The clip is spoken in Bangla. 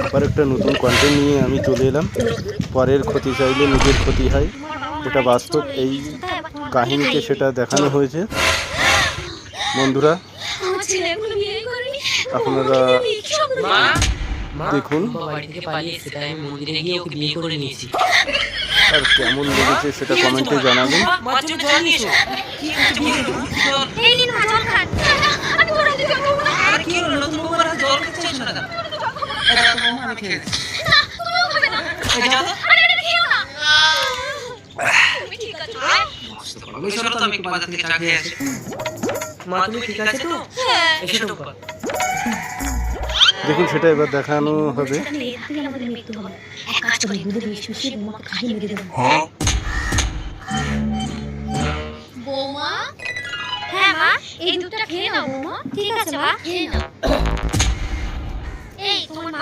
আবার একটা নতুন কন্টেন্ট নিয়ে আমি চলে এলাম। পরের ক্ষতি চাইলে নিজের ক্ষতি হয়, এটা বাস্তব। এই কাহিনীতে সেটা দেখানো হয়েছে। বন্ধুরা আপনারা দেখুন আর কেমন লেগেছে সেটা কমেন্টে জানাবেন। দেখুন সেটা এবার দেখানো হবে। বৌমা, হ্যাঁ মা, এই দুধটা খেয়ে নাও বৌমা। ঠিক আছে মা, খেয়ে নাও। এই তোমার